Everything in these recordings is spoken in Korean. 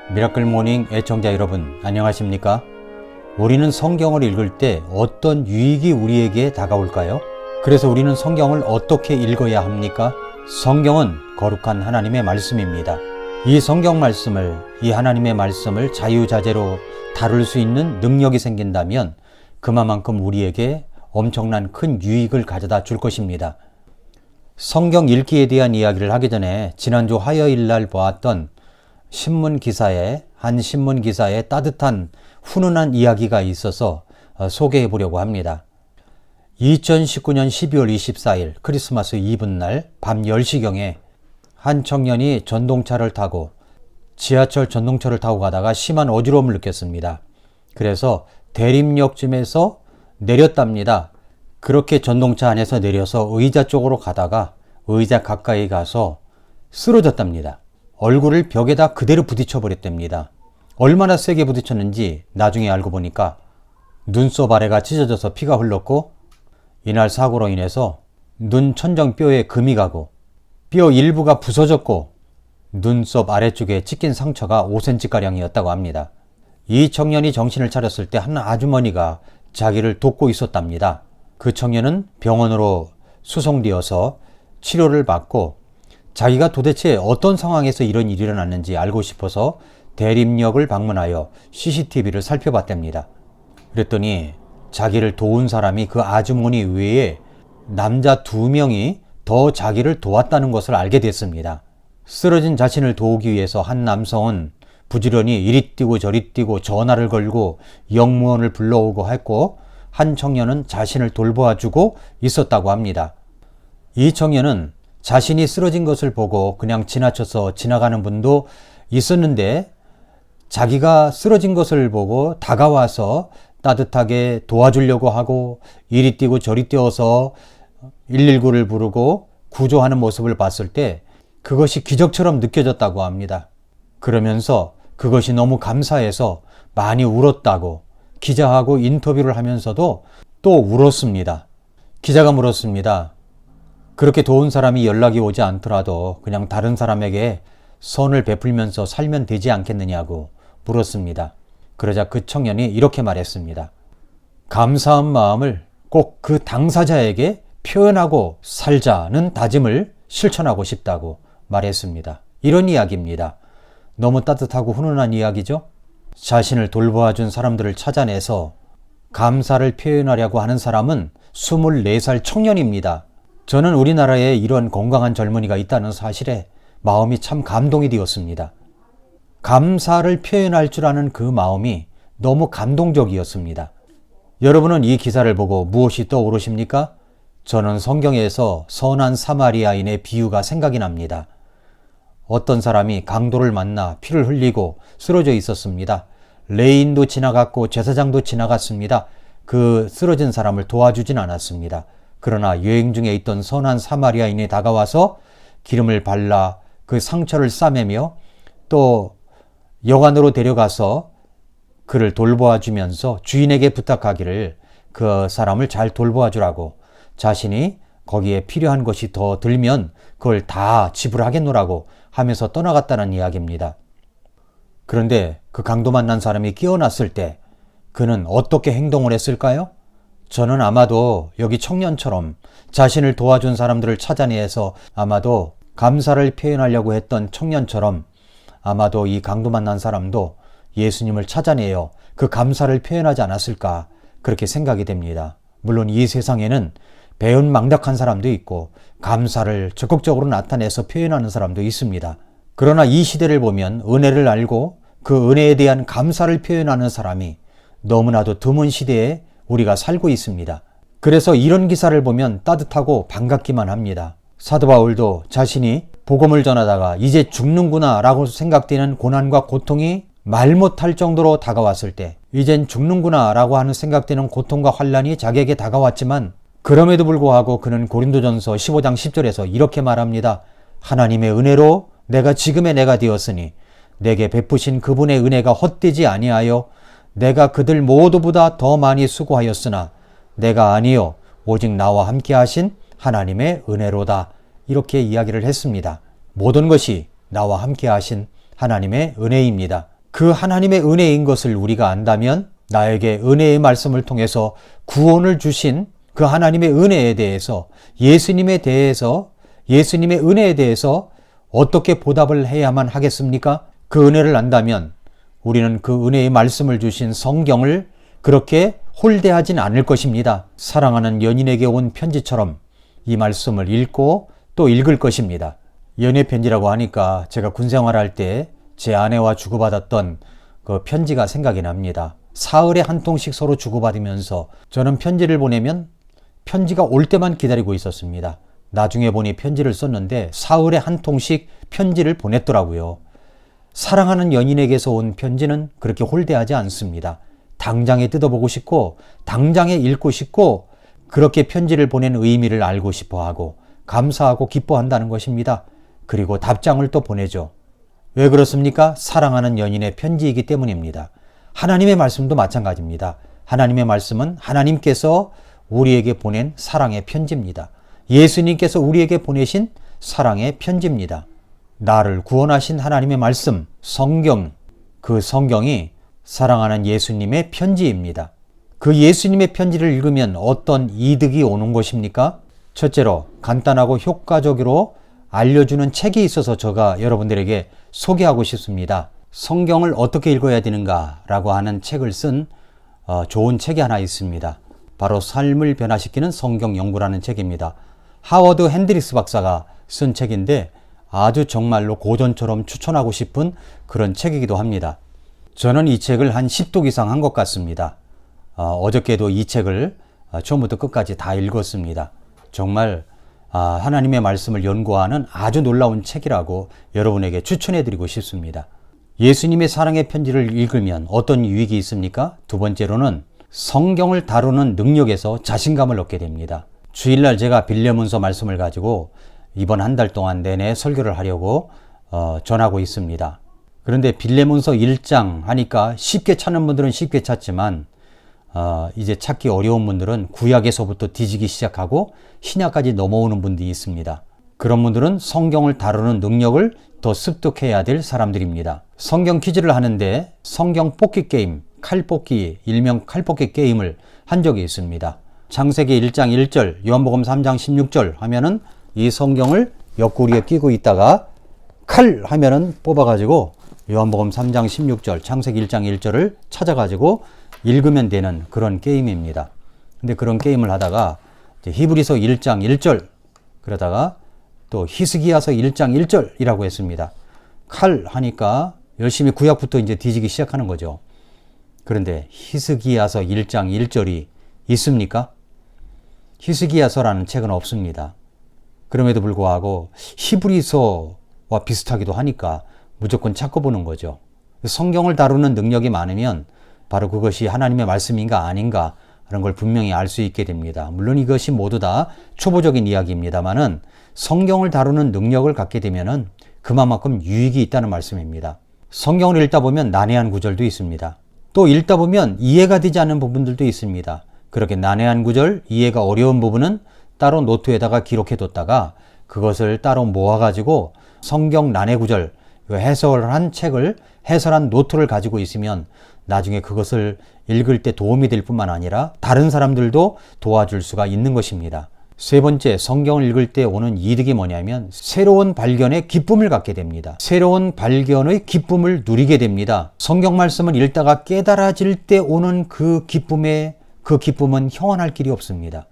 미라클 모닝 애청자 여러분, 안녕하십니까? 우리는 성경을 읽을 때 어떤 유익이 우리에게 다가올까요? 그래서 우리는 성경을 어떻게 읽어야 합니까? 성경은 거룩한 하나님의 말씀입니다. 이 성경 말씀을, 이 하나님의 말씀을 자유자재로 다룰 수 있는 능력이 생긴다면 그만큼 우리에게 엄청난 큰 유익을 가져다 줄 것입니다. 성경 읽기에 대한 이야기를 하기 전에 지난주 화요일 날 보았던 한 신문 기사에 따뜻한 훈훈한 이야기가 있어서 소개해 보려고 합니다. 2019년 12월 24일 크리스마스 이브 날 밤 10시경에 한 청년이 지하철 전동철을 타고 가다가 심한 어지러움을 느꼈습니다. 그래서 대림역쯤에서 내렸답니다. 그렇게 전동차 안에서 내려서 의자 쪽으로 가다가 의자 가까이 가서 쓰러졌답니다. 얼굴을 벽에다 그대로 부딪혀 버렸답니다. 얼마나 세게 부딪혔는지 나중에 알고 보니까 눈썹 아래가 찢어져서 피가 흘렀고, 이날 사고로 인해서 눈 천정뼈에 금이 가고 뼈 일부가 부서졌고 눈썹 아래쪽에 찢긴 상처가 5cm가량이었다고 합니다. 이 청년이 정신을 차렸을 때 한 아주머니가 자기를 돕고 있었답니다. 그 청년은 병원으로 수송되어서 치료를 받고 자기가 도대체 어떤 상황에서 이런 일이 일어났는지 알고 싶어서 대림역을 방문하여 CCTV를 살펴봤답니다. 그랬더니 자기를 도운 사람이 그 아주머니 외에 남자 2명이 더 자기를 도왔다는 것을 알게 됐습니다. 쓰러진 자신을 도우기 위해서 한 남성은 부지런히 이리 뛰고 저리 뛰고 전화를 걸고 영무원을 불러오고 했고, 한 청년은 자신을 돌보아주고 있었다고 합니다. 이 청년은 자신이 쓰러진 것을 보고 그냥 지나쳐서 지나가는 분도 있었는데, 자기가 쓰러진 것을 보고 다가와서 따뜻하게 도와주려고 하고 이리 뛰고 저리 뛰어서 119를 부르고 구조하는 모습을 봤을 때 그것이 기적처럼 느껴졌다고 합니다. 그러면서 그것이 너무 감사해서 많이 울었다고 기자하고 인터뷰를 하면서도 또 울었습니다. 기자가 물었습니다. 그렇게 도운 사람이 연락이 오지 않더라도 그냥 다른 사람에게 선을 베풀면서 살면 되지 않겠느냐고 물었습니다. 그러자 그 청년이 이렇게 말했습니다. 감사한 마음을 꼭 그 당사자에게 표현하고 살자는 다짐을 실천하고 싶다고 말했습니다. 이런 이야기입니다. 너무 따뜻하고 훈훈한 이야기죠? 자신을 돌보아준 사람들을 찾아내서 감사를 표현하려고 하는 사람은 24살 청년입니다. 저는 우리나라에 이런 건강한 젊은이가 있다는 사실에 마음이 참 감동이 되었습니다. 감사를 표현할 줄 아는 그 마음이 너무 감동적이었습니다. 여러분은 이 기사를 보고 무엇이 떠오르십니까? 저는 성경에서 선한 사마리아인의 비유가 생각이 납니다. 어떤 사람이 강도를 만나 피를 흘리고 쓰러져 있었습니다. 레인도 지나갔고 제사장도 지나갔습니다. 그 쓰러진 사람을 도와주진 않았습니다. 그러나 여행 중에 있던 선한 사마리아인이 다가와서 기름을 발라 그 상처를 싸매며 또 여관으로 데려가서 그를 돌보아주면서 주인에게 부탁하기를 그 사람을 잘 돌보아주라고, 자신이 거기에 필요한 것이 더 들면 그걸 다 지불하겠노라고 하면서 떠나갔다는 이야기입니다. 그런데 그 강도 만난 사람이 깨어났을 때 그는 어떻게 행동을 했을까요? 저는 아마도 여기 청년처럼 자신을 도와준 사람들을 찾아내서 아마도 감사를 표현하려고 했던 청년처럼 아마도 이 강도 만난 사람도 예수님을 찾아내어 그 감사를 표현하지 않았을까, 그렇게 생각이 됩니다. 물론 이 세상에는 배은망덕한 사람도 있고 감사를 적극적으로 나타내서 표현하는 사람도 있습니다. 그러나 이 시대를 보면 은혜를 알고 그 은혜에 대한 감사를 표현하는 사람이 너무나도 드문 시대에 우리가 살고 있습니다. 그래서 이런 기사를 보면 따뜻하고 반갑기만 합니다. 사도 바울도 자신이 복음을 전하다가 이제 죽는구나 라고 생각되는 고난과 고통이 말 못할 정도로 다가왔을 때, 이젠 죽는구나 라고 하는 생각되는 고통과 환난이 자기에게 다가왔지만 그럼에도 불구하고 그는 고린도전서 15장 10절에서 이렇게 말합니다. 하나님의 은혜로 내가 지금의 내가 되었으니 내게 베푸신 그분의 은혜가 헛되지 아니하여 내가 그들 모두보다 더 많이 수고하였으나 내가 아니요 오직 나와 함께 하신 하나님의 은혜로다. 이렇게 이야기를 했습니다. 모든 것이 나와 함께 하신 하나님의 은혜입니다. 그 하나님의 은혜인 것을 우리가 안다면 나에게 은혜의 말씀을 통해서 구원을 주신 그 하나님의 은혜에 대해서 예수님의 은혜에 대해서 어떻게 보답을 해야만 하겠습니까? 그 은혜를 안다면 우리는 그 은혜의 말씀을 주신 성경을 그렇게 홀대하진 않을 것입니다. 사랑하는 연인에게 온 편지처럼 이 말씀을 읽고 또 읽을 것입니다. 연애 편지라고 하니까 제가 군 생활할 때 제 아내와 주고받았던 그 편지가 생각이 납니다. 사흘에 한 통씩 서로 주고받으면서 저는 편지를 보내면 편지가 올 때만 기다리고 있었습니다. 나중에 보니 편지를 썼는데 사흘에 한 통씩 편지를 보냈더라고요. 사랑하는 연인에게서 온 편지는 그렇게 홀대하지 않습니다. 당장에 뜯어보고 싶고 당장에 읽고 싶고 그렇게 편지를 보낸 의미를 알고 싶어하고 감사하고 기뻐한다는 것입니다. 그리고 답장을 또 보내죠. 왜 그렇습니까? 사랑하는 연인의 편지이기 때문입니다. 하나님의 말씀도 마찬가지입니다. 하나님의 말씀은 하나님께서 우리에게 보낸 사랑의 편지입니다. 예수님께서 우리에게 보내신 사랑의 편지입니다. 나를 구원하신 하나님의 말씀, 성경, 그 성경이 사랑하는 예수님의 편지입니다. 그 예수님의 편지를 읽으면 어떤 이득이 오는 것입니까? 첫째로 간단하고 효과적으로 알려주는 책이 있어서 제가 여러분들에게 소개하고 싶습니다. 성경을 어떻게 읽어야 되는가 라고 하는 책을 쓴 좋은 책이 하나 있습니다. 바로 삶을 변화시키는 성경 연구라는 책입니다. 하워드 핸드릭스 박사가 쓴 책인데 아주 정말로 고전처럼 추천하고 싶은 그런 책이기도 합니다. 저는 이 책을 한 10독 이상 한 것 같습니다. 어저께도 이 책을 처음부터 끝까지 다 읽었습니다. 정말 하나님의 말씀을 연구하는 아주 놀라운 책이라고 여러분에게 추천해드리고 싶습니다. 예수님의 사랑의 편지를 읽으면 어떤 유익이 있습니까? 두 번째로는 성경을 다루는 능력에서 자신감을 얻게 됩니다. 주일날 제가 빌레몬서 말씀을 가지고 이번 한 달 동안 내내 설교를 하려고 전하고 있습니다. 그런데 빌레몬서 1장 하니까 쉽게 찾는 분들은 쉽게 찾지만 이제 찾기 어려운 분들은 구약에서부터 뒤지기 시작하고 신약까지 넘어오는 분들이 있습니다. 그런 분들은 성경을 다루는 능력을 더 습득해야 될 사람들입니다. 성경 퀴즈를 하는데 성경 뽑기 게임, 칼뽑기, 일명 칼뽑기 게임을 한 적이 있습니다. 창세기 1장 1절, 요한복음 3장 16절 하면은 이 성경을 옆구리에 끼고 있다가 칼 하면은 뽑아가지고 요한복음 3장 16절, 창세기 1장 1절을 찾아가지고 읽으면 되는 그런 게임입니다. 근데 그런 게임을 하다가 히브리서 1장 1절 그러다가 또 히스기야서 1장 1절이라고 했습니다. 칼 하니까 열심히 구약부터 이제 뒤지기 시작하는 거죠. 그런데 히스기야서 1장 1절이 있습니까? 히스기야서라는 책은 없습니다. 그럼에도 불구하고 히브리서와 비슷하기도 하니까 무조건 찾고 보는 거죠. 성경을 다루는 능력이 많으면 바로 그것이 하나님의 말씀인가 아닌가 하는 걸 분명히 알 수 있게 됩니다. 물론 이것이 모두 다 초보적인 이야기입니다만은 성경을 다루는 능력을 갖게 되면은 그만큼 유익이 있다는 말씀입니다. 성경을 읽다 보면 난해한 구절도 있습니다. 또 읽다 보면 이해가 되지 않는 부분들도 있습니다. 그렇게 난해한 구절, 이해가 어려운 부분은 따로 노트에다가 기록해뒀다가 그것을 따로 모아가지고 성경 난해 구절, 해설한 책을, 해설한 노트를 가지고 있으면 나중에 그것을 읽을 때 도움이 될 뿐만 아니라 다른 사람들도 도와줄 수가 있는 것입니다. 세 번째, 성경을 읽을 때 오는 이득이 뭐냐면 새로운 발견의 기쁨을 갖게 됩니다. 새로운 발견의 기쁨을 누리게 됩니다. 성경 말씀을 읽다가 깨달아질 때 오는 그 기쁨은 형언할 길이 없습니다.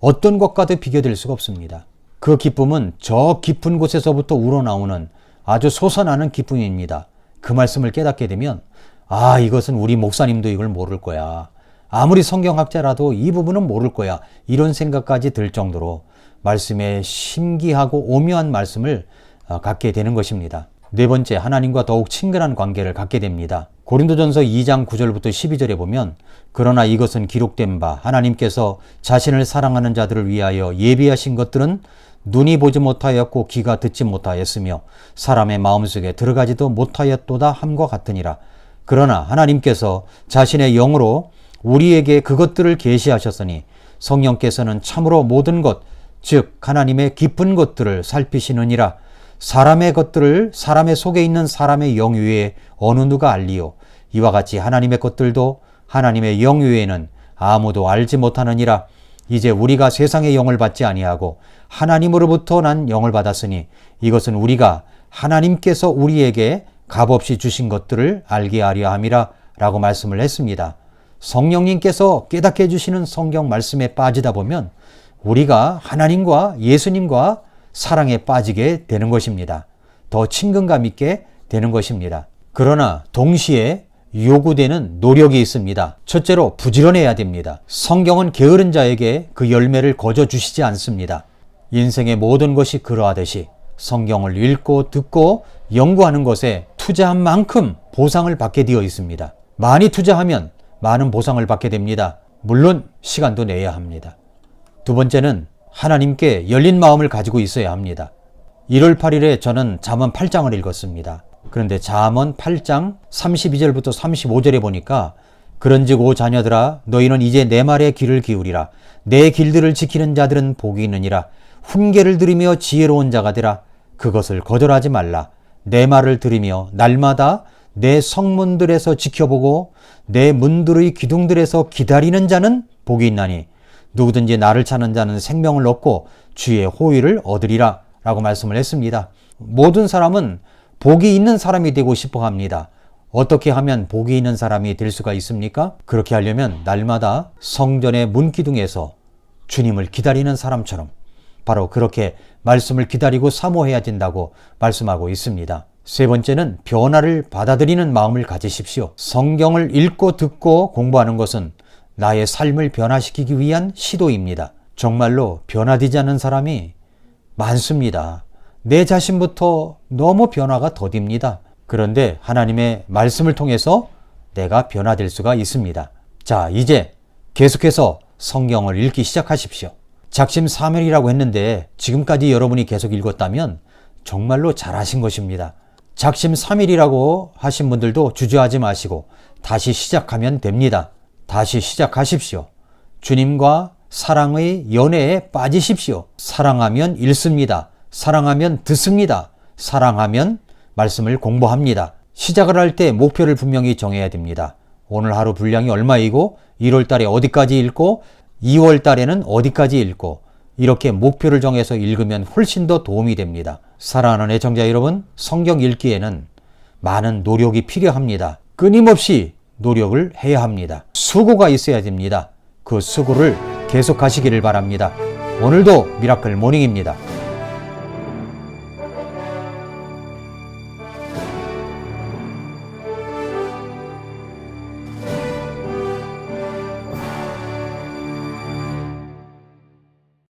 어떤 것과도 비교될 수가 없습니다. 그 기쁨은 저 깊은 곳에서부터 우러나오는 아주 솟아나는 기쁨입니다. 그 말씀을 깨닫게 되면 이것은 우리 목사님도 이걸 모를 거야. 아무리 성경학자라도 이 부분은 모를 거야. 이런 생각까지 들 정도로 말씀에 신기하고 오묘한 말씀을 갖게 되는 것입니다. 네 번째, 하나님과 더욱 친근한 관계를 갖게 됩니다. 고린도전서 2장 9절부터 12절에 보면 그러나 이것은 기록된 바 하나님께서 자신을 사랑하는 자들을 위하여 예비하신 것들은 눈이 보지 못하였고 귀가 듣지 못하였으며 사람의 마음속에 들어가지도 못하였도다 함과 같으니라. 그러나 하나님께서 자신의 영으로 우리에게 그것들을 계시하셨으니 성령께서는 참으로 모든 것, 즉 하나님의 깊은 것들을 살피시느니라. 사람의 것들을 사람의 속에 있는 사람의 영 외에 어느 누가 알리요. 이와 같이 하나님의 것들도 하나님의 영 외에는 아무도 알지 못하느니라. 이제 우리가 세상의 영을 받지 아니하고 하나님으로부터 난 영을 받았으니 이것은 우리가 하나님께서 우리에게 값없이 주신 것들을 알게 하려 함이라 라고 말씀을 했습니다. 성령님께서 깨닫게 해주시는 성경 말씀에 빠지다 보면 우리가 하나님과 예수님과 사랑에 빠지게 되는 것입니다. 더 친근감 있게 되는 것입니다. 그러나 동시에 요구되는 노력이 있습니다. 첫째로 부지런해야 됩니다. 성경은 게으른 자에게 그 열매를 거저 주시지 않습니다. 인생의 모든 것이 그러하듯이 성경을 읽고 듣고 연구하는 것에 투자한 만큼 보상을 받게 되어 있습니다. 많이 투자하면 많은 보상을 받게 됩니다. 물론 시간도 내야 합니다. 두 번째는 하나님께 열린 마음을 가지고 있어야 합니다. 1월 8일에 저는 잠언 8장을 읽었습니다. 그런데 잠언 8장 32절부터 35절에 보니까 그런즉 오 자녀들아 너희는 이제 내 말에 귀를 기울이라. 내 길들을 지키는 자들은 복이 있느니라. 훈계를 들으며 지혜로운 자가 되라. 그것을 거절하지 말라. 내 말을 들으며 날마다 내 성문들에서 지켜보고 내 문들의 기둥들에서 기다리는 자는 복이 있나니 누구든지 나를 찾는 자는 생명을 얻고 주의 호의를 얻으리라 라고 말씀을 했습니다. 모든 사람은 복이 있는 사람이 되고 싶어 합니다. 어떻게 하면 복이 있는 사람이 될 수가 있습니까? 그렇게 하려면 날마다 성전의 문기둥에서 주님을 기다리는 사람처럼 바로 그렇게 말씀을 기다리고 사모해야 된다고 말씀하고 있습니다. 세 번째는 변화를 받아들이는 마음을 가지십시오. 성경을 읽고 듣고 공부하는 것은 나의 삶을 변화시키기 위한 시도입니다. 정말로 변화되지 않는 사람이 많습니다. 내 자신부터 너무 변화가 더딥니다. 그런데 하나님의 말씀을 통해서 내가 변화될 수가 있습니다. 자, 이제 계속해서 성경을 읽기 시작하십시오. 작심삼일이라고 했는데 지금까지 여러분이 계속 읽었다면 정말로 잘하신 것입니다. 작심삼일이라고 하신 분들도 주저하지 마시고 다시 시작하면 됩니다. 다시 시작하십시오. 주님과 사랑의 연애에 빠지십시오. 사랑하면 읽습니다. 사랑하면 듣습니다. 사랑하면 말씀을 공부합니다. 시작을 할 때 목표를 분명히 정해야 됩니다. 오늘 하루 분량이 얼마이고 1월 달에 어디까지 읽고 2월 달에는 어디까지 읽고 이렇게 목표를 정해서 읽으면 훨씬 더 도움이 됩니다. 사랑하는 애청자 여러분, 성경 읽기에는 많은 노력이 필요합니다. 끊임없이 노력을 해야 합니다. 수고가 있어야 됩니다. 그 수고를 계속하시기를 바랍니다. 오늘도 미라클 모닝입니다.